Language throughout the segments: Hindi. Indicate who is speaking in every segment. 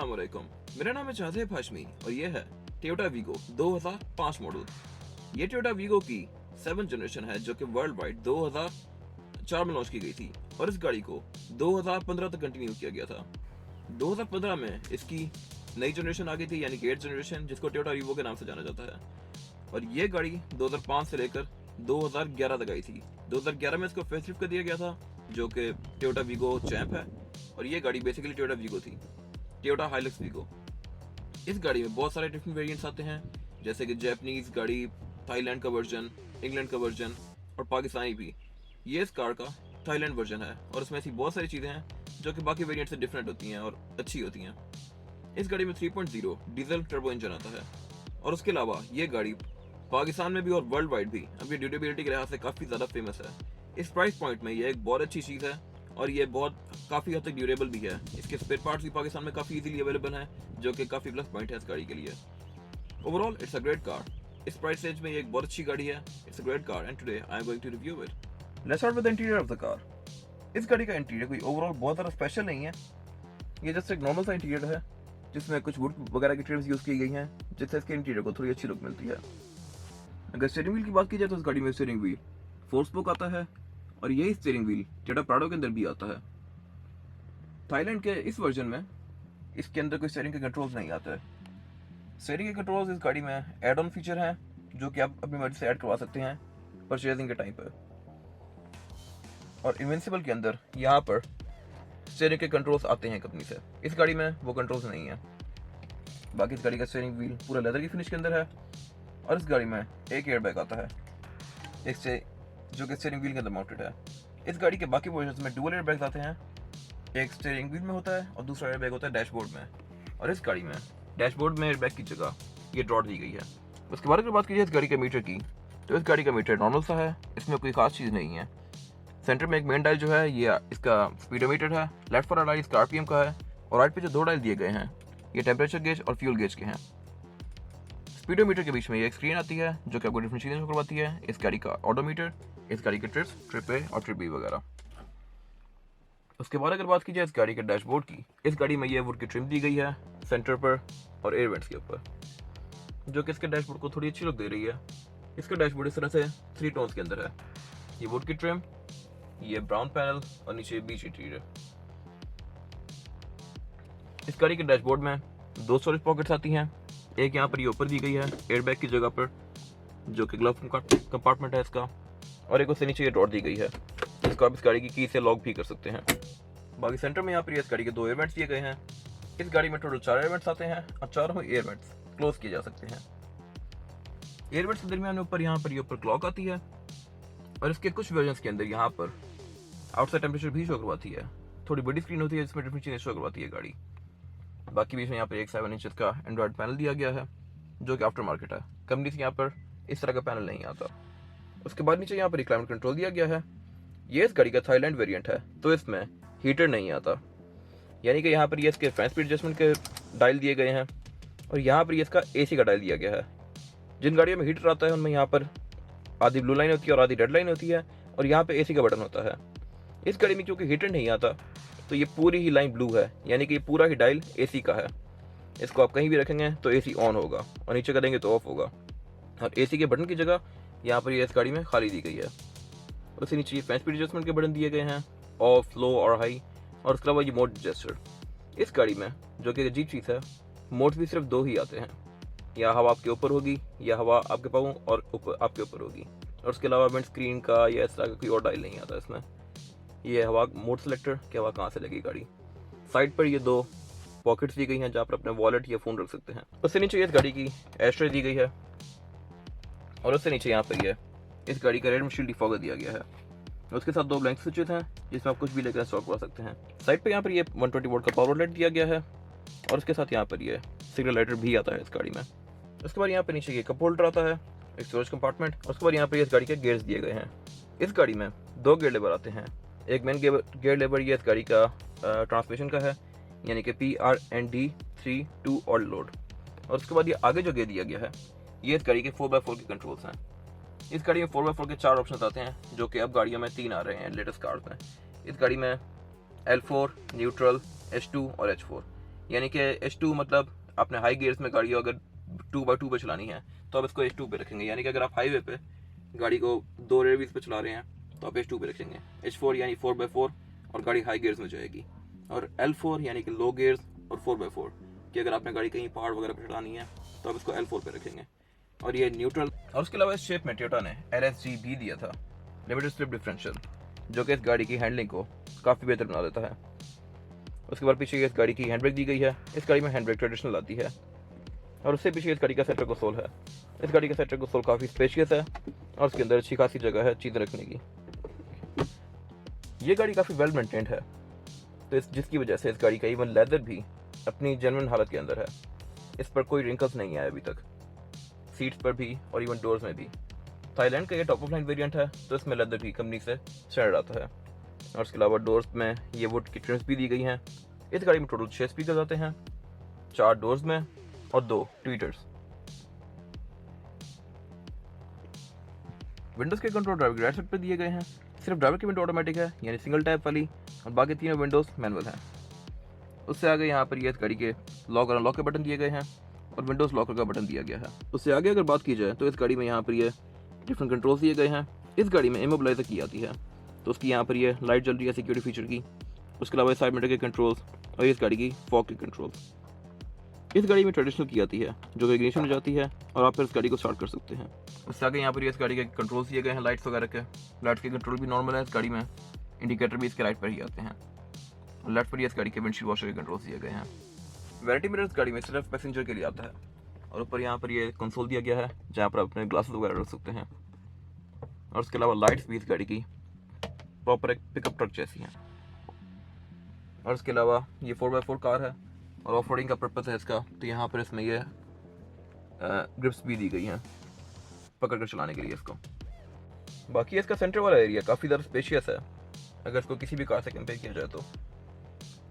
Speaker 1: अस्सलाम वालेकुम। मेरा नाम है शाहज़ेब हाशमी और ये है टोयोटा वीगो 2005 मॉडल। ये टोयोटा वीगो की 7th जनरेशन है जो कि वर्ल्ड वाइड 2004 में लॉन्च की गई थी और इस गाड़ी को 2015 तक कंटिन्यू किया गया था। 2015 में इसकी नई जनरेशन आ गई थी, यानी कि 8th जनरेशन, जिसको टोयोटा वीवो के नाम से जाना जाता है। और ये गाड़ी 2005 से लेकर 2011 तक आई थी। 2011 में इसको फेसलिफ्ट कर दिया गया था जो कि टोयोटा वीगो चैंप है, और ये गाड़ी बेसिकली टोयोटा वीगो थी, टोयोटा हाइलक्स वीगो। इस गाड़ी में बहुत सारे डिफरेंट वेरिएंट्स आते हैं, जैसे कि जापानीज गाड़ी, थाईलैंड का वर्जन, इंग्लैंड का वर्जन और पाकिस्तानी भी। ये इस कार का थाईलैंड वर्जन है और उसमें ऐसी बहुत सारी चीज़ें हैं जो कि बाकी वेरिएंट से डिफरेंट होती हैं और अच्छी होती हैं। इस गाड़ी में 3.0 डीजल टर्बो इंजन आता है और उसके अलावा ये गाड़ी पाकिस्तान में भी और वर्ल्ड वाइड भी अपनी ड्यूरेबिलिटी के लिहाज से काफ़ी ज़्यादा फेमस है। इस प्राइस पॉइंट में ये एक बहुत अच्छी चीज़ है और ये बहुत काफ़ी हद तक ड्यूरेबल भी है। इसके स्पेयर पार्ट्स भी पाकिस्तान में काफ़ी इजीली अवेलेबल हैं, जो कि काफ़ी प्लस पॉइंट है इस गाड़ी के लिए। Overall it's a great car. इस प्राइस रेंज में ये एक बहुत अच्छी गाड़ी है। It's a great car and today I am going to review it. Let's start with the interior of the car. इस गाड़ी का इंटीरियर कोई ओवरऑल बहुत ज़्यादा स्पेशल नहीं है। ये जस्ट एक नॉर्मल सा इंटीरियर है जिसमें कुछ वुड वगैरह की ट्रिम्स यूज़ की गई हैं, जिससे इसके इंटीरियर को थोड़ी अच्छी लुक मिलती है। अगर स्टीयरिंग व्हील की बात की जाए तो इस गाड़ी में स्टीयरिंग व्हील 4 स्पोक आता है और यही स्टीयरिंग व्हील टोयोटा प्राडो के अंदर भी आता है। थाईलैंड के इस वर्जन में इसके अंदर कोई स्टीयरिंग के कंट्रोल्स नहीं आता है। स्टीयरिंग के कंट्रोल्स इस गाड़ी में एड ऑन फीचर हैं जो कि आप अपनी मर्जी से ऐड करवा सकते हैं परचेजिंग के टाइम पर। और इनविंसिबल के अंदर यहाँ पर स्टीयरिंग के कंट्रोल्स आते हैं कंपनी से। इस गाड़ी में वो कंट्रोल्स नहीं है। बाकी इस गाड़ी का स्टीयरिंग व्हील पूरा लेदर की फिनिश के अंदर है और इस गाड़ी में एक एयरबैग आता है इससे, जो कि स्टीयरिंग व्हील के अंदर माउंटेड है। इस गाड़ी के बाकी वर्जन्स में डुअल एयरबैग्स आते हैं, एक स्टीयरिंग व्हील में होता है और दूसरा एयरबैग होता है डैशबोर्ड में। और इस गाड़ी में डैशबोर्ड में एयरबैग की जगह ये ड्रॉट दी गई है। उसके बाद अगर बात कीजिए इस गाड़ी के मीटर की, तो इस गाड़ी का मीटर नॉर्मल सा है, इसमें कोई खास चीज़ नहीं है। सेंटर में एक मेन डायल जो है ये इसका स्पीडोमीटर है, लेफ्ट वाला डायल इसका आरपीएम का है और राइट पे जो 2 डायल दिए गए हैं ये टेम्परेचर गेज और फ्यूल गेज के हैं। स्पीडोमीटर के बीच में ये एक स्क्रीन आती है जो कि आपको डिफरेंशिएशन करवाती है इस गाड़ी का ऑडोमीटर, इस गाड़ी के ट्रिप्स, ट्रिप ए और ट्रिप बी वगैरह। उसके बाद अगर बात की जाए इस गाड़ी के डैशबोर्ड की, इस गाड़ी में ये वुड की ट्रिम दी गई है सेंटर पर और एयर वेंट्स के ऊपर, जो कि इसके डैशबोर्ड को थोड़ी अच्छी लुक दे रही है। इसका डैशबोर्ड इस तरह से 3 टोन्स के अंदर है, ये वुड की ट्रिम, ये ब्राउन पैनल और नीचे बीच इंटीरियर। इस गाड़ी के डैशबोर्ड में 2 स्टोरेज पॉकेट्स आती हैं, एक यहाँ पर ये ऊपर दी गई है एयरबैग की जगह पर जो कि ग्लव कंपार्टमेंट है इसका, और एक उससे नीचे ये ड्रॉट दी गई है जिसको आप इस गाड़ी की की से लॉक भी कर सकते हैं। बाकी सेंटर में यहाँ पर इस गाड़ी के 2 एयर वेंट्स दिए गए हैं। इस गाड़ी में टोटल 4 एयर वेंट्स आते हैं और चारों एयर वेंट्स क्लोज किए जा सकते हैं। एयर वेंट्स के दरमियान ऊपर यहाँ पर ये ऊपर क्लॉक आती है और इसके कुछ वर्जन्स के अंदर यहाँ पर आउटसाइड टेम्परेचर भी शो करवाती है। थोड़ी बड़ी स्क्रीन होती है जिसमें डिफरेंट चीज़ें शो करवाती है गाड़ी। बाकी बीच में यहाँ पर एक 7 इंच का एंड्रॉयड पैनल दिया गया है जो कि आफ्टर मार्केट है, कंपनी से यहाँ पर इस तरह का पैनल नहीं आता। उसके बाद नीचे यहाँ पर क्लाइमेट कंट्रोल दिया गया है। ये इस गाड़ी का थाईलैंड वेरिएंट है तो इसमें हीटर नहीं आता, यानी कि यहाँ पर ये इसके फैन स्पीड एडजस्टमेंट के डायल दिए गए हैं और यहाँ पर ये इसका AC का डायल दिया गया है। जिन गाड़ियों में हीटर आता है उनमें यहाँ पर आधी ब्लू लाइन होती है और आधी रेड लाइन होती है और यहाँ पे AC का बटन होता है। इस गाड़ी में क्योंकि हीटर नहीं आता तो ये पूरी ही लाइन ब्लू है, यानी कि ये पूरा ही डायल AC का है। इसको आप कहीं भी रखेंगे तो AC ऑन होगा और नीचे करेंगे तो ऑफ होगा। और AC के बटन की जगह यहाँ पर ये इस गाड़ी में खाली दी गई है। उससे नीचे ये फैन स्पीड एडजस्टमेंट के बटन दिए गए हैं, ऑफ, लो और हाई, और उसके अलावा ये मोड एडजस्टर। इस गाड़ी में जो कि अजीब चीज़ है, मोड्स भी सिर्फ 2 ही आते हैं, या हवा आपके ऊपर होगी या हवा आपके पाँव और ऊपर आपके ऊपर होगी, और उसके अलावा विंड स्क्रीन का या इस तरह का कोई और डायल नहीं आता इसमें। ये हवा मोड सेलेक्टर कि हवा कहाँ से लगी गाड़ी। साइड पर ये 2 पॉकेट्स दी गई हैं जहाँ पर अपने वॉलेट या फ़ोन रख सकते हैं। उससे नीचे इस गाड़ी की एस्ट्रे दी गई है और उससे नीचे यहाँ पर ये इस गाड़ी का रेड विंडशील्ड डिफॉगर दिया गया है। उसके साथ 2 ब्लैंक स्विचेस हैं जिसमें आप कुछ भी लेकर इंस्टॉल करवा सकते हैं। साइड पर यहाँ पर ये 120 वोल्ट का पावर आउटलेट दिया गया है और उसके साथ यहाँ पर ये सिग्नल लाइटर भी आता है इस गाड़ी में। उसके बाद यहाँ पर नीचे ये कप होल्डर आता है, एक स्टोरेज कंपार्टमेंट। उसके बाद यहाँ पर इस गाड़ी के गेयर्स दिए गए हैं। इस गाड़ी में 2 गियर लेवर आते हैं। एक मेन गियर लेवर ये इस गाड़ी का ट्रांसमिशन का है, यानी कि PRND 3 2 ऑल लोड। और उसके बाद ये आगे जो गियर दिया गया है ये इस गाड़ी के 4x4 के कंट्रोल्स हैं। इस गाड़ी में 4x4 के 4 ऑप्शन आते हैं जो कि अब गाड़ियों में 3 आ रहे हैं लेटेस्ट कार्स में। इस गाड़ी में L4, न्यूट्रल, H2 और H4। यानी कि H2 मतलब आपने हाई गियर्स में गाड़ी अगर 2x2 पे चलानी है तो आप इसको H2 पे रखेंगे। यानी कि अगर आप हाईवे पे गाड़ी को 2 रेयर व्हील्स पे चला रहे हैं तो आप H2 पे रखेंगे। H4 यानी 4x4 और गाड़ी हाई गियर्स में जाएगी। और L4 यानी कि लो गियर्स और 4x4 कि अगर आपने गाड़ी कहीं पहाड़ वगैरह पे चलानी है तो आप इसको L4 पे रखेंगे। और ये न्यूट्रल। और उसके अलावा इस शेप में टोयोटा ने LSG भी दिया था, लिमिटेड स्लिप डिफरेंशियल, जो कि इस गाड़ी की हैंडलिंग को काफ़ी बेहतर बना देता है। उसके बाद पीछे इस गाड़ी की हैंड ब्रेक दी गई है। इस गाड़ी में हैंड ब्रेक ट्रेडिशनल आती है। और उससे पीछे इस गाड़ी का सेंटर कंसोल है। इस गाड़ी का सेंटर कंसोल काफ़ी स्पेशियस है और उसके अंदर अच्छी खासी जगह है चीज़ें रखने की। ये गाड़ी काफ़ी वेल मेंटेन्ड है, तो जिसकी वजह से इस गाड़ी का इवन लेदर भी अपनी जेन्युइन हालत के अंदर है। इस पर कोई रिंकल्स नहीं आया अभी तक, सीट्स पर भी और इवन डोर्स में भी। थाईलैंड का ये टॉप ऑफ लाइन वेरिएंट है, तो इसमें लेदर भी कंपनी से स्टैंडर्ड आता है। और उसके अलावा डोर्स में ये वुड की ट्रिम्स भी दी गई हैं। इस गाड़ी में टोटल 6 स्पीकर आते हैं, 4 डोर्स में और 2 ट्वीटर्स। विंडोज़ के कंट्रोल ड्राइवर की राइट साइड पर दिए गए हैं। सिर्फ ड्राइवर की विंडो ऑटोमेटिक है, यानी सिंगल टैप वाली, और बाकी तीनों विंडोज़ मैनुअल हैं। उससे आगे यहाँ पर ये इस गाड़ी के लॉक और अनलॉक के बटन दिए गए हैं और विंडोज़ लॉकर का बटन दिया गया है। उससे आगे अगर बात की जाए तो इस गाड़ी में यहाँ पर ये डिफरेंट कंट्रोल्स दिए गए हैं। इस गाड़ी में इमोबिलाइजर की आती है, तो उसकी यहाँ पर ये लाइट जल रही है सिक्योरिटी फीचर की। उसके अलावा साइड मिरर के कंट्रोल्स और इस गाड़ी की फॉग के कंट्रोल्स। इस गाड़ी में ट्रेडिशनल की आती है, जो कि इग्निशन हो जाती है और आप फिर इस गाड़ी को स्टार्ट कर सकते हैं। उससे आगे यहाँ पर इस गाड़ी के कंट्रोल्स दिए गए हैं लाइट्स वगैरह के। लाइट्स के कंट्रोल भी नॉर्मल है इस गाड़ी में, इंडिकेटर भी इसके लाइट पर ही आते हैं। लेफ्ट पर इस गाड़ी के विंडशील्ड वॉशर के कंट्रोल्स दिए गए हैं। वैनिटी मिरर इस गाड़ी में सिर्फ पैसेंजर के लिए आता है। और ऊपर यहाँ पर ये कंसोल दिया गया है, जहाँ पर आप अपने ग्लासेस वगैरह रख सकते हैं। और उसके अलावा लाइट्स भी इस गाड़ी की प्रॉपर एक पिकअप ट्रक जैसी हैं। और उसके अलावा ये 4x4 कार है और ऑफ रोडिंग का पर्पस है इसका, तो यहाँ पर इसमें ये ग्रिप्स भी दी गई हैं पकड़ कर चलाने के लिए इसको। बाकी इसका सेंटर वाला एरिया काफ़ी ज़्यादा स्पेशियस है अगर इसको किसी भी कार से कंपेयर किया जाए तो।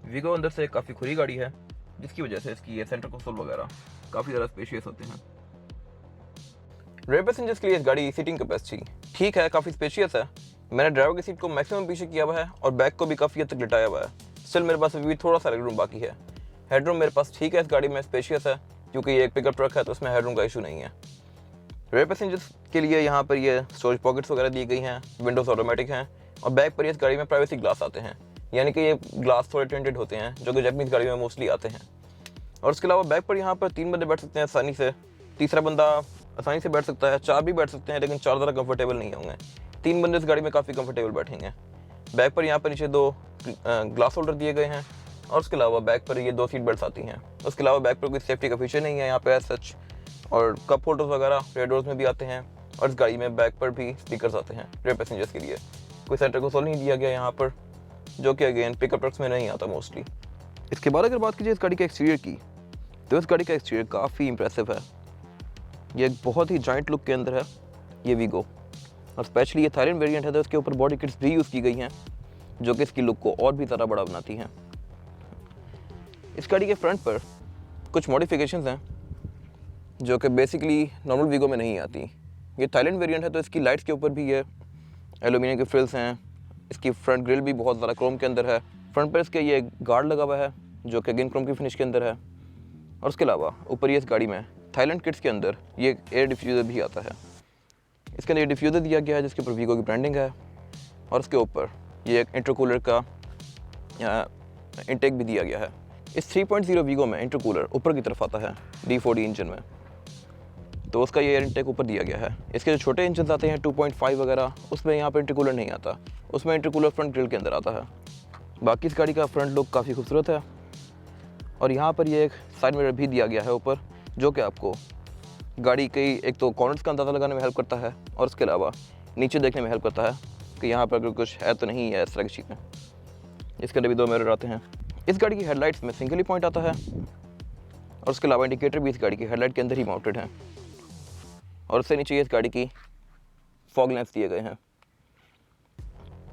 Speaker 1: वीगो अंदर से काफ़ी खुली गाड़ी है, जिसकी वजह से इसकी ये सेंटर कंसोल वगैरह काफ़ी ज़्यादा स्पेशियस होते हैं। रेयर पैसेंजर्स के लिए इस गाड़ी की सीटिंग कैपेसिटी ठीक है, काफ़ी स्पेशियस है। मैंने ड्राइवर की सीट को मैक्सिमम पीछे किया हुआ है और बैक को भी काफ़ी हद तक लिटाया हुआ है। स्टिल मेरे पास अभी भी थोड़ा सा हेडरूम बाकी है। हेडरूम मेरे पास ठीक है, इस गाड़ी में स्पेशियस है क्योंकि ये एक पिकअप ट्रक है, तो उसमें हेडरूम का इशू नहीं है। रेयर पैसेंजर्स के लिए यहाँ पर ये स्टोरेज पॉकेट्स वगैरह दी गई हैं, विंडोज़ ऑटोमेटिक हैं और बैक पर इस गाड़ी में प्राइवेसी ग्लास आते हैं, यानी कि ये ग्लास थोड़े टिंटेड होते हैं जो कि जापानीज़ गाड़ी में मोस्टली आते हैं। और उसके अलावा बैक पर यहाँ पर 3 बंदे बैठ सकते हैं आसानी से, तीसरा बंदा आसानी से बैठ सकता है, 4 भी बैठ सकते हैं, लेकिन 4 ज़्यादा कंफर्टेबल नहीं होंगे। 3 बंदे इस गाड़ी में काफ़ी कंफर्टेबल बैठेंगे। बैक पर यहाँ पर नीचे 2 ग्लास होल्डर दिए गए हैं और उसके अलावा बैक पर ये 2 सीट बेल्ट आती हैं। उसके अलावा बैक पर कोई सेफ्टी का फीचर नहीं है यहाँ पे सच। और कप होल्डर्स वगैरह रेयर डोर्स में भी आते हैं और इस गाड़ी में बैक पर भी स्पीकर्स आते हैं रेयर पैसेंजर्स के लिए। कोई सेंटर कंसोल नहीं दिया गया यहाँ पर, जो कि अगेन पिकअप ट्रक्स में नहीं आता मोस्टली। इसके बाद अगर बात कीजिए इस गाड़ी के एक्सटीरियर की, तो इस गाड़ी का एक्सटीरियर काफ़ी इंप्रेसिव है। ये एक बहुत ही जॉइंट लुक के अंदर है ये वीगो, और स्पेशली ये थाईलैंड वेरिएंट है तो इसके ऊपर बॉडी किट्स भी यूज़ की गई हैं, जो कि इसकी लुक को और भी ज़्यादा बड़ा बनाती हैं। इस गाड़ी के फ्रंट पर कुछ मॉडिफिकेशंस हैं जो कि बेसिकली नॉर्मल वीगो में नहीं आती। ये थाईलैंड वेरिएंट है तो इसकी लाइट्स के ऊपर भी ये एलुमिनियम के फ्रिल्स हैं। इसकी फ्रंट ग्रिल भी बहुत ज़्यादा क्रोम के अंदर है। फ्रंट पर इसके ये गार्ड लगा हुआ है जो कि अगेन क्रोम की फिनिश के अंदर है। और उसके अलावा ऊपर ये इस गाड़ी में थाईलैंड किट्स के अंदर ये एयर डिफ्यूज़र भी आता है। इसके अंदर ये डिफ्यूज़र दिया गया है जिसके ऊपर वीगो की ब्रांडिंग है और उसके ऊपर ये एक इंटरकूलर का इंटेक भी दिया गया है। इस 3.0 वीगो में इंटरकूलर ऊपर की तरफ आता है D4D इंजन में, तो उसका ये एयर इंटेक ऊपर दिया गया है। इसके जो छोटे इंजन आते हैं 2.5 वगैरह, उसमें यहाँ पर इंटरकूलर नहीं आता, उसमें इंटरकूलर फ्रंट ग्रिल के अंदर आता है। बाकी इस गाड़ी का फ्रंट लुक काफ़ी खूबसूरत है और यहाँ पर ये एक साइड मिरर भी दिया गया है ऊपर, जो कि आपको गाड़ी की एक तो कॉर्नर्स का अंदाज़ा लगाने में हेल्प करता है और उसके अलावा नीचे देखने में हेल्प करता है कि यहाँ पर अगर कुछ है तो नहीं है इस तरह की चीज़ें। इसके अंदर भी 2 मिरर आते हैं। इस गाड़ी की हेडलाइट्स में सिंगल ही पॉइंट आता है और उसके अलावा इंडिकेटर भी इस गाड़ी की हेडलाइट के अंदर ही माउंटेड है और उससे नीचे इस गाड़ी की फॉग लैंप्स दिए गए हैं।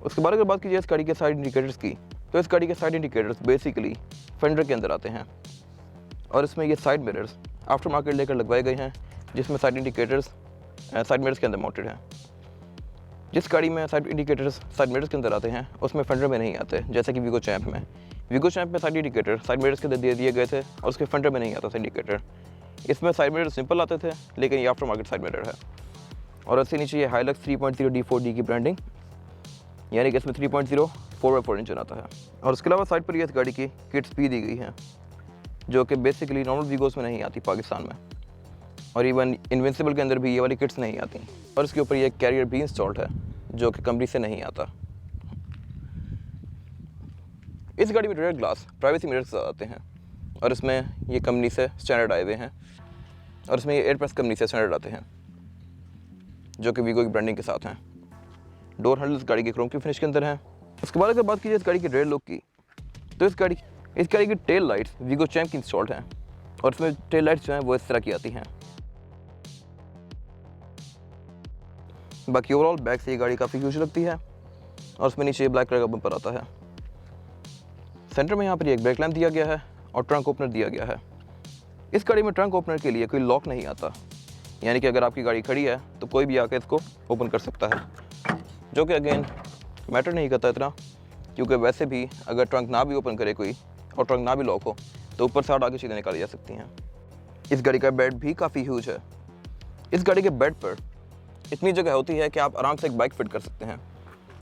Speaker 1: उसके बाद अगर बात कीजिए इस गाड़ी के साइड इंडिकेटर्स की, तो इस गाड़ी के साइड इंडिकेटर्स बेसिकली फेंडर के अंदर आते हैं और इसमें ये साइड मिरर्स आफ्टर मार्केट लेकर लगवाए गए हैं, जिसमें साइड इंडिकेटर्स साइड मिरर्स के अंदर माउंटेड हैं। जिस गाड़ी में साइड इंडिकेटर्स साइड मिरर्स के अंदर आते हैं उसमें फेंडर में नहीं आते, जैसे कि वीगो चैम्प में।
Speaker 2: वीगो चैम्प में साइड इंडिकेटर साइड मिरर्स के दे दिए गए थे और उसके फ्रंट में नहीं आता साइड इंडिकेटर। इसमें साइड मिरर सिंपल आते थे, लेकिन ये आफ्टर मार्केट साइड मिरर है। और उससे नीचे ये हाइलक्स 3.0 D4D की ब्रांडिंग, यानी कि इसमें 3.0 4x4 इंजन आता है। और उसके अलावा साइड पर ये इस गाड़ी की किट्स भी दी गई हैं, जो कि बेसिकली नॉर्मल वीगोस में नहीं आती पाकिस्तान में, और इवन इन्विंसिबल के अंदर भी ये वाली किट्स नहीं आती। और इसके ऊपर ये कैरियर भी इंस्टॉल्ड है, जो कि कंपनी से नहीं आता। इस गाड़ी में रियर ग्लास प्राइवेसी मिरर्स आते हैं, और इसमें ये कंपनी से स्टैंडर्ड आए हुए हैं, और इसमें ये एयरप्रेस कंपनी से स्टैंडर्ड आते हैं, जो कि वीगो की ब्रांडिंग के साथ हैं। डोर हैंडल इस गाड़ी के क्रोम की फिनिश के अंदर हैं। उसके बाद अगर बात कीजिए इस गाड़ी के रेयर लुक की, तो इस गाड़ी की टेल लाइट्स वीगो चैम्प की इंस्टॉल्ड हैं, और इसमें टेल लाइट्स जो हैं वो इस तरह की आती हैं। बाकी ओवरऑल बैक से ये गाड़ी काफ़ी ह्यूज लगती है, और उसमें नीचे ब्लैक कलर का बम्पर आता है। सेंटर में यहाँ पर एक ब्रेक लैम्प दिया गया है और ट्रंक ओपनर दिया गया है। इस गाड़ी में ट्रंक ओपनर के लिए कोई लॉक नहीं आता, यानी कि अगर आपकी गाड़ी खड़ी है तो कोई भी आकर इसको ओपन कर सकता है, जो कि अगेन मैटर नहीं करता इतना, क्योंकि वैसे भी अगर ट्रंक ना भी ओपन करे कोई और ट्रंक ना भी लॉक हो तो ऊपर से आगे चीज़ें निकाली जा सकती हैं। इस गाड़ी का बेड भी काफ़ी ह्यूज है। इस गाड़ी के बेड पर इतनी जगह होती है कि आप आराम से एक बाइक फिट कर सकते हैं,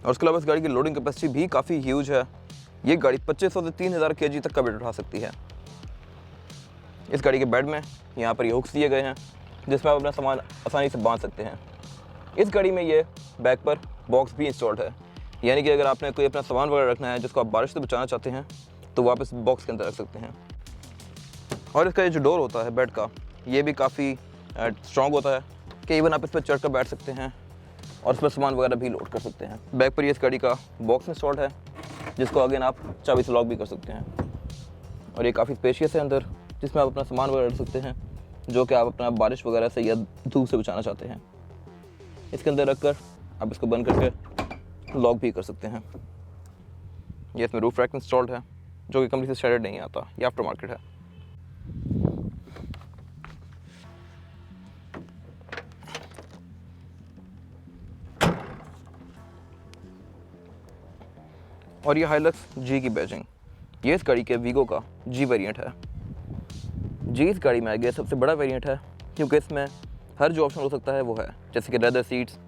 Speaker 2: और उसके अलावा इस गाड़ी की लोडिंग कैपेसिटी भी काफ़ी ह्यूज है। ये गाड़ी 2500 से 3000 kg तक का वेट उठा सकती है। इस गाड़ी के बेड में यहाँ पर ये हुक्स दिए गए हैं, जिसमें आप अपना सामान आसानी से बांध सकते हैं। इस गाड़ी में ये बैक पर बॉक्स भी इंस्टॉल्ड है, यानी कि अगर आपने कोई अपना सामान वगैरह रखना है जिसको आप बारिश से बचाना चाहते हैं तो वो आप इस बॉक्स के अंदर रख सकते हैं। और इसका ये जो डोर होता है बेड का, ये भी काफ़ी स्ट्रॉन्ग होता है कि इवन आप इस पर चढ़ कर बैठ सकते हैं और इस पर सामान वगैरह भी लोड कर सकते हैं। बैक पर ये इस गाड़ी का बॉक्स इंस्टॉल्ड है, जिसको अगेन आप चाबी से लॉक भी कर सकते हैं, और ये काफ़ी स्पेशियस है अंदर, जिसमें आप अपना सामान वगैरह रख सकते हैं जो कि आप अपना बारिश वगैरह से या धूप से बचाना चाहते हैं। इसके अंदर रखकर आप इसको बंद करके लॉक भी कर सकते हैं। ये इसमें रूफ रैक इंस्टॉल्ड है, जो कि कंपनी से स्टैंडर्ड नहीं आता, ये आफ्टर मार्केट है। और ये हाइलक्स जी की बैजिंग, ये इस गाड़ी के वीगो का जी वेरिएंट है। जी इस गाड़ी में आगे सबसे बड़ा वेरिएंट है, क्योंकि इसमें हर जो ऑप्शन हो सकता है वो है, जैसे कि लेदर सीट्स,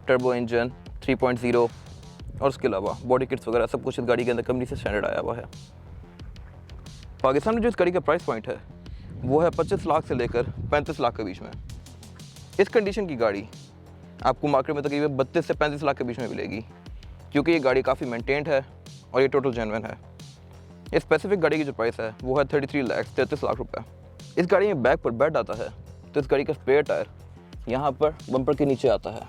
Speaker 2: टर्बो इंजन, 3.0, और उसके अलावा बॉडी किट्स वगैरह सब कुछ इस गाड़ी के अंदर कंपनी से स्टैंडर्ड आया हुआ है। पाकिस्तान में जो इस गाड़ी का प्राइस पॉइंट है वो है 25 लाख से लेकर 35 लाख के बीच में। इस कंडीशन की गाड़ी आपको मार्केट में तकरीबन 32 से 35 लाख के बीच में मिलेगी, क्योंकि ये गाड़ी काफ़ी मेंटेन्ड है और ये टोटल जेन्युइन है। इस स्पेसिफिक गाड़ी की जो प्राइस है वो है 33 लाख रुपये। इस गाड़ी में बैक पर बेड आता है, तो इस गाड़ी का स्पेयर टायर यहाँ पर बम्पर के नीचे आता है।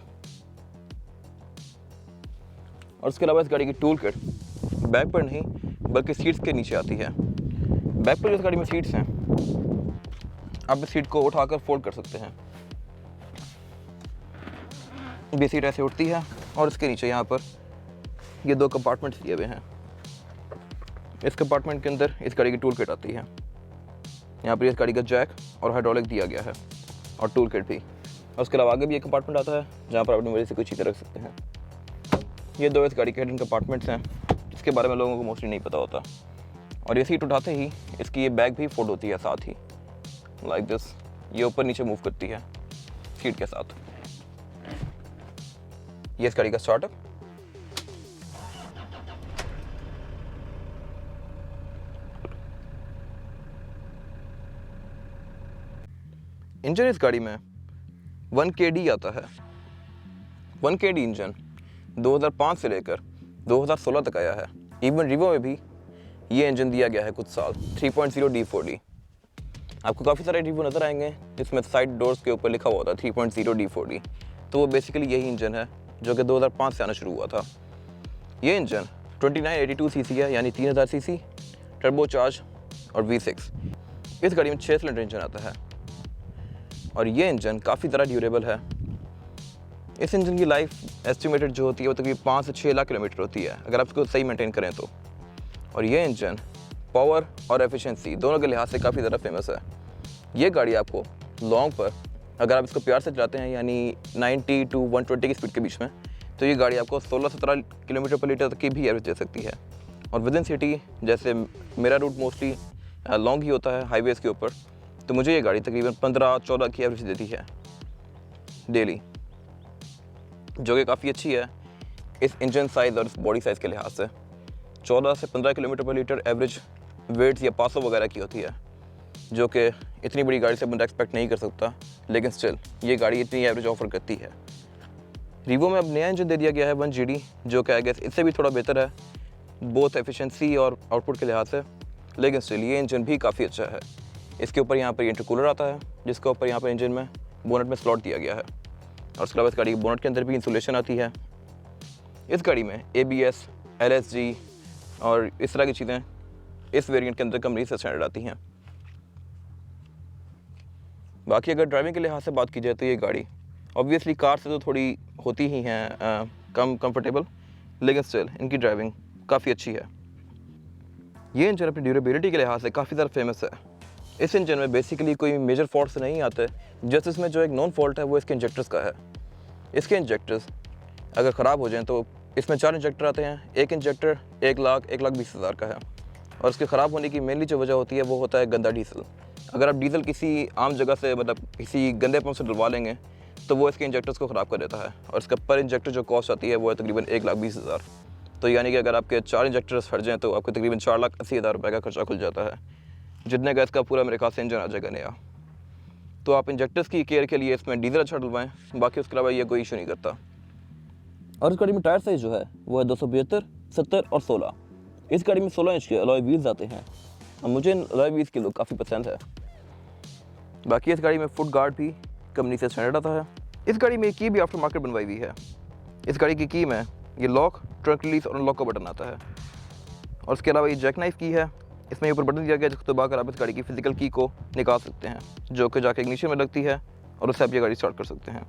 Speaker 2: और उसके अलावा इस गाड़ी की टूल किट बैक पर नहीं बल्कि सीट्स के नीचे आती है। बैक पर जो इस गाड़ी में सीट्स हैं, आप इस सीट को उठाकर फोल्ड कर सकते हैं। ये सीट ऐसे उठती है, और इसके नीचे यहाँ पर ये दो कंपार्टमेंट्स दिए हुए हैं। इस कंपार्टमेंट के अंदर इस गाड़ी की टूल किट आती है। यहाँ पर इस गाड़ी का जैक और हाइड्रोलिक दिया गया है, और टूल किट भी। और उसके अलावा आगे भी एक कंपार्टमेंट आता है जहाँ पर अपनी मर्जी से कोई चीज़ें रख सकते हैं। ये दो इस गाड़ी के हिडन कंपार्टमेंट्स हैं, जिसके बारे में लोगों को मोस्टली नहीं पता होता। और ये सीट उठाते ही इसकी ये बैग भी फोल्ड होती है साथ ही, लाइक दिस। ये ऊपर नीचे मूव करती है सीट के साथ। ये इस गाड़ी का स्टार्टअप। इंजन इस गाड़ी में 1 kd आता है। 1 kd इंजन 2005 से लेकर 2016 तक आया है। इवन रिवो में भी ये इंजन दिया गया है कुछ साल, 3.0 D4D। आपको काफ़ी सारे रिव्यू नज़र आएंगे जिसमें साइड डोर्स के ऊपर लिखा हुआ था 3.0 D4D। तो वो बेसिकली यही इंजन है जो कि 2005 से आना शुरू हुआ था। ये इंजन 2982 सीसी है, यानी 3000 सीसी, टर्बो चार्ज और V6। इस गाड़ी में 6 सिलेंडर इंजन आता है, और ये इंजन काफ़ी ज़्यादा ड्यूरेबल है। इस इंजन की लाइफ एस्टिमेटेड जो होती है वो तकरीबन 5 से 6 लाख किलोमीटर होती है, अगर आप इसको सही मेंटेन करें तो। और ये इंजन पावर और एफिशिएंसी दोनों के लिहाज से काफ़ी ज़्यादा फेमस है। ये गाड़ी आपको लॉन्ग पर अगर आप इसको प्यार से चलाते हैं, यानी 90 to 120 की स्पीड के बीच में, तो ये गाड़ी आपको 16-17 किलोमीटर पर लीटर तक की भी एवरेज दे सकती है। और विद इन सिटी, जैसे मेरा रूट मोस्टली लॉन्ग ही होता है हाईवेज़ के ऊपर, तो मुझे ये गाड़ी तकरीबन 15-14 की एवरेज देती है डेली, जो कि काफ़ी अच्छी है इस इंजन साइज़ और इस बॉडी साइज़ के लिहाज से। 14 से 15 किलोमीटर पर लीटर एवरेज वेट्स या पासो वगैरह की होती है, जो कि इतनी बड़ी गाड़ी से बंदा एक्सपेक्ट नहीं कर सकता, लेकिन स्टिल ये गाड़ी इतनी एवरेज ऑफर करती है। रीवो में अब नया इंजन दे दिया गया है 1GD, जो कि आई गेस इससे भी थोड़ा बेहतर है बोथ एफिशिएंसी और आउटपुट के लिहाज से, लेकिन स्टिल ये इंजन भी काफ़ी अच्छा है। इसके ऊपर यहाँ पर इंटरकूलर आता है, जिसके ऊपर यहाँ पर इंजन में बोनट में स्लॉट दिया गया है, और उसके अलावा इस गाड़ी की बोनट के अंदर भी इंसुलेशन आती है। इस गाड़ी में ABS, LSG और इस तरह की चीज़ें इस वेरिएंट के अंदर कंपनी से स्टैंडर्ड आती हैं। बाकी अगर ड्राइविंग के लिहाज से बात की जाए तो ये गाड़ी ऑब्वियसली कार से तो थोड़ी होती ही हैं कम कंफर्टेबल, लेकिन स्टिल इनकी ड्राइविंग काफ़ी अच्छी है। ये इंजन अपनी ड्यूरेबिलिटी के लिहाज से काफ़ी ज़्यादा फेमस है। इस इंजन में बेसिकली कोई मेजर फॉल्ट्स नहीं आते, जस्ट इसमें जो एक नॉन फॉल्ट है वो इसके इंजेक्टर्स का है। इसके इंजेक्टर्स अगर ख़राब हो जाएं तो इसमें 4 इंजेक्टर आते हैं। एक इंजेक्टर 1,20,000 का है, और इसके ख़राब होने की मेनली जो वजह होती है वो होता है गंदा डीजल। अगर आप डीजल किसी आम जगह से मतलब किसी गंदे पंप से डलवा लेंगे तो वो इसके इंजेक्टर्स को ख़राब कर देता है, और इसका पर इंजेक्टर जो कॉस्ट आती है वो है तकरीबन 1,20,000। तो यानी कि अगर आपके 4 इंजेक्टर्स फट जाएँ तो आपको तकरीबन 4,80,000 रुपये का खर्चा खुल जाता है, जितने का इसका पूरा मेरे ख्याल से इंजन आ जाएगा नया। तो आप इंजेक्टर्स की केयर के लिए इसमें डीजल अच्छा डलवाएँ, बाकी उसके अलावा ये कोई इशू नहीं करता। और इस गाड़ी में टायर साइज़ जो है वो है 275, 70 और 16। इस गाड़ी में 16 इंच के अलॉय व्हील्स आते हैं, और मुझे अलॉय व्हील्स की लुक काफ़ी पसंद है। बाकी इस गाड़ी में फुट गार्ड भी कंपनी से स्टैंडर्ड आता है। इस गाड़ी में की भी आफ्टर मार्केट बनवाई हुई है। इस गाड़ी की की में ये लॉक, ट्रंक रिलीज और अनलॉक का बटन आता है, और उसके अलावा ये जैक नाइफ की है। इसमें ऊपर बटन दिया गया जिसको दबाकर आप इस गाड़ी की फिजिकल की को निकाल सकते हैं, जो कि जाके इग्निशन में लगती है और उससे आप ये गाड़ी स्टार्ट कर सकते हैं।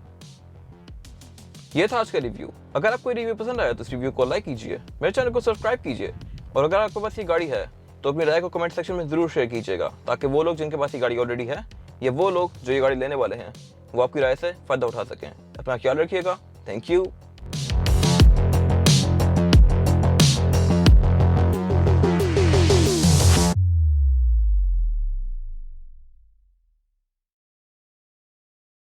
Speaker 2: ये था आज का रिव्यू। अगर आपको रिव्यू पसंद आया तो इस रिव्यू को लाइक कीजिए, मेरे चैनल को सब्सक्राइब कीजिए, और अगर आपके पास ये गाड़ी है तो अपनी राय को कमेंट सेक्शन में ज़रूर शेयर कीजिएगा, ताकि वो लोग जिनके पास ये गाड़ी ऑलरेडी है या वो लोग जो ये गाड़ी लेने वाले हैं वो आपकी राय से फ़ायदा उठा सकें। अपना ख्याल रखिएगा। Thank you.